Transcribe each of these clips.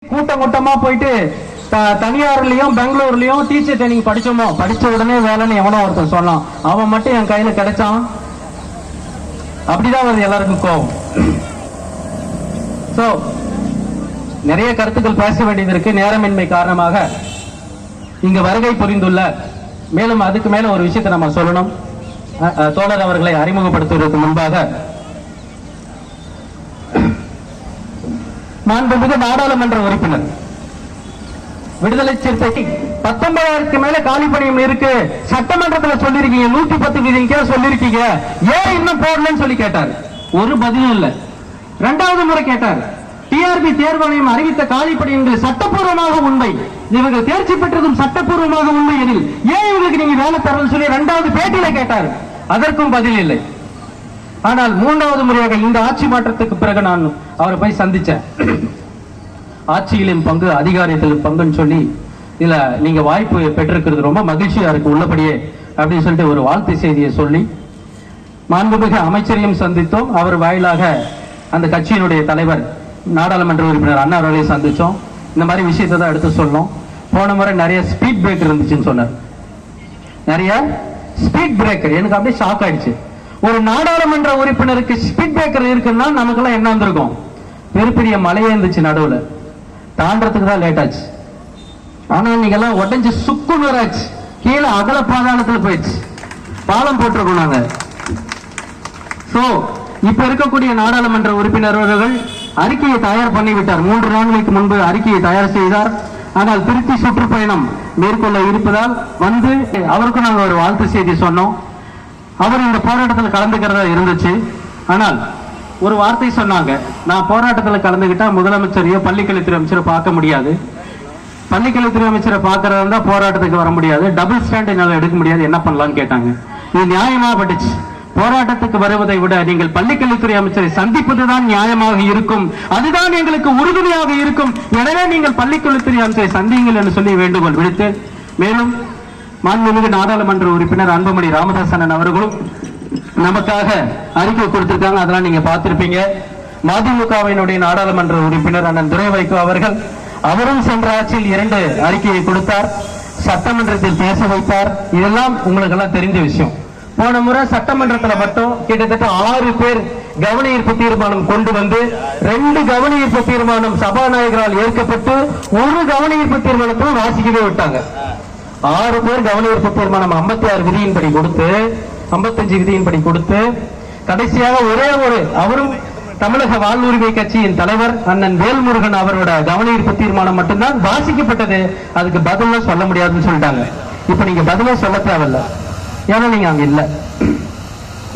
கூட்டம் கூட்டமா போயிட்டு தனியார்லயும் பெங்களூர்லயும் டீச்சர் ட்ரைனிங் படிச்சோமோ, படிச்ச உடனே வேலைன்னு எவனோ ஒருத்தர் சொன்னான். அவன் மட்டும் என் கையில கிடைச்சான். அப்படிதான் வருது எல்லாருக்கும் கோபம். சோ நிறைய கருத்துக்கள் பேச வேண்டியது இருக்கு. நேரமின்மை காரணமாக இங்க வருகை புரிந்துள்ள, மேலும் அதுக்கு மேல ஒரு விஷயத்தை நம்ம சொல்லணும். தோழர் அவர்களை அறிமுகப்படுத்துவதற்கு முன்பாக, மாண்புமிகு நாடாளுமன்ற உறுப்பினர் விடுதலை சிறுத்தைக்கு 19,000க்கு மேல காலி பணியம் இருக்கு, சட்டமன்றத்தில் சொல்லிருக்கீங்க, 110 விதிங்க சொல்லிருக்கீங்க, ஏன் இன்னும் போடலன்னு சொல்லி கேட்டார். ஒரு பதிலும் இல்ல. இரண்டாவது முறை கேட்டார். டிஆர்பி தேர்வாணையம் அறிவித்த காலி பணியங்கள் சட்டப்பூர்வமாக உண்மை, இவர்கள் தேர்ச்சி பெற்றதும் சட்டப்பூர்வமாக உண்மை எனில் ஏன் இவங்களுக்கு நீங்க வேலை தரணும்னு சொல்லி இரண்டாவது பேட்டியில கேட்டார். அதற்கும் பதில் இல்லை. ஆனால் மூன்றாவது முறையாக இந்த ஆட்சி மாற்றத்துக்கு பிறகு நான் அவரை போய் சந்திச்சேன். ஆட்சியிலும் பங்கு, அதிகாரத்திலும் பங்குன்னு சொல்லி இதுல நீங்க வாய்ப்பு பெற்றிருக்கிறது ரொம்ப மகிழ்ச்சியா இருக்கு உள்ளபடியே அப்படின்னு சொல்லிட்டு ஒரு வாழ்த்து செய்தியை சொல்லி மாண்புமிகு அமைச்சரையும் சந்தித்தோம். அவர் வாயிலாக அந்த கட்சியினுடைய தலைவர் நாடாளுமன்ற உறுப்பினர் அண்ணா அவர்களை சந்திச்சோம். இந்த மாதிரி விஷயத்தை தான் எடுத்து சொல்லணும். போன முறை நிறைய ஸ்பீட் பிரேக்கர் இருந்துச்சுன்னு சொன்னார். நிறைய ஸ்பீட் பிரேக்கர், எனக்கு அப்படியே ஷாக் ஆயிடுச்சு. ஒரு நாடாளுமன்ற உறுப்பினருக்கு ஸ்பீட் பிரேக்கர் இருக்குன்னா நமக்கெல்லாம் என்ன வந்திருக்கும்? பெரிய மலையே இருந்துச்சு, நடுவுல தாண்டறதுக்கு தான் லேட் ஆச்சு. ஆனா நீங்க எல்லாம் உடஞ்சு சுக்குநூறாச்சு, கீழே அகல பாதாளத்துல போயிடுச்சு. பாலம் போட்டிருக்கோம் நாங்க. சோ இப்ப இருக்கக்கூடிய நாடாளுமன்ற உறுப்பினர்கள் அறிக்கையை தயார் பண்ணிவிட்டார். 3 நாட்களுக்கு முன்பு அறிக்கையை தயார் செய்தார். ஆனால் திருச்சி சுற்றுப்பயணம் மேற்கொள்ள இருப்பதால் வந்து அவருக்கும் நாங்கள் ஒரு வாழ்த்து செய்தி சொன்னோம். அவர் இந்த போராட்டத்தில் கலந்துக்கிறதா இருந்துச்சு. ஆனால் ஒரு வார்த்தை சொன்னாங்க, நான் போராட்டத்தில் கலந்துகிட்டா முதலமைச்சரையோ பள்ளிக்கல்வித்துறை அமைச்சரை பார்க்க முடியாது, பள்ளிக்கல்வித்துறை அமைச்சரை பார்க்கறதா இருந்தா போராட்டத்துக்கு வர முடியாது, டபுள் ஸ்டாண்ட் என்னால எடுக்க முடியாது, என்ன பண்ணலாம்னு கேட்டாங்க. இது நியாயமா பட்டுச்சு. போராட்டத்துக்கு வருவதை விட நீங்கள் பள்ளிக்கல்வித்துறை அமைச்சரை சந்திப்பதுதான் நியாயமாக இருக்கும், அதுதான் எங்களுக்கு உறுதுணையாக இருக்கும். எனவே நீங்கள் பள்ளிக்கல்வித்துறை அமைச்சரை சந்தியுங்கள் என்று சொல்லி வேண்டுகோள் விடுத்து, மேலும் மாண்புமிகு நாடாளுமன்ற உறுப்பினர் அன்புமணி ராமதாசன் அவர்களும் நமக்காக அறிக்கை கொடுத்திருக்காங்க. அதெல்லாம் நீங்க பார்த்திருப்பீங்க. மதிமுகவினுடைய நாடாளுமன்ற உறுப்பினர் அண்ணன் துரை வைகோ அவர்கள், அவரும் சென்ற ஆட்சியில் 2 அறிக்கையை கொடுத்தார், சட்டமன்றத்தில் பேச வைத்தார். இதெல்லாம் உங்களுக்கு எல்லாம் தெரிந்த விஷயம். போன முறை சட்டமன்றத்தில் மட்டும் கிட்டத்தட்ட 6 பேர் கவன ஈர்ப்பு தீர்மானம் கொண்டு வந்து 2 கவன ஈர்ப்பு தீர்மானம் சபாநாயகரால் ஏற்கப்பட்டு 1 கவன ஈர்ப்பு தீர்மானத்தை வாசிக்கவே விட்டாங்க. 6 பேர் கவன ஈர்ப்பு தீர்மானம் 56 விதியின்படி கொடுத்து, 55 விதியின்படி கொடுத்து, கடைசியாக ஒரே ஒரு, அவரும் தமிழக வாழ்வுரிமை கட்சியின் தலைவர் அண்ணன் வேல்முருகன் அவரோட கவன ஈர்ப்பு தீர்மானம் மட்டும்தான் வாசிக்கப்பட்டது. அதுக்கு பதிலும் சொல்ல முடியாதுன்னு சொல்லிட்டாங்க. இப்ப நீங்க பதிலும் சொல்ல தேவையில்ல, ஏன்னா நீங்க அங்க இல்ல.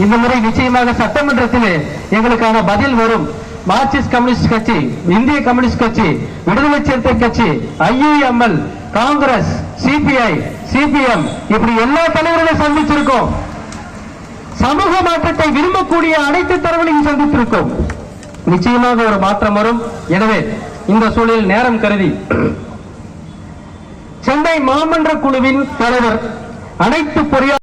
இந்த முறை நிச்சயமாக சட்டமன்றத்தில் எங்களுக்கான பதில் வரும். மார்க்சிஸ்ட் கம்யூனிஸ்ட் கட்சி, இந்திய கம்யூனிஸ்ட் கட்சி, விடுதலை சிறுத்தை கட்சி, ஐயுஎம்எல், காங்கிரஸ், சிபிஐ, சிபிஎம், இப்படி எல்லா தலைவர்களையும் சந்திச்சிருக்கோம். சமூக மாற்றத்தை விரும்பக்கூடிய அனைத்து தரவுகளையும் சந்தித்திருக்கோம். நிச்சயமாக ஒரு மாற்றம் வரும். எனவே இந்த சூழலில் நேரம் கருதி சென்னை மாமன்ற குழுவின் தலைவர், அனைத்து பொறியாளர்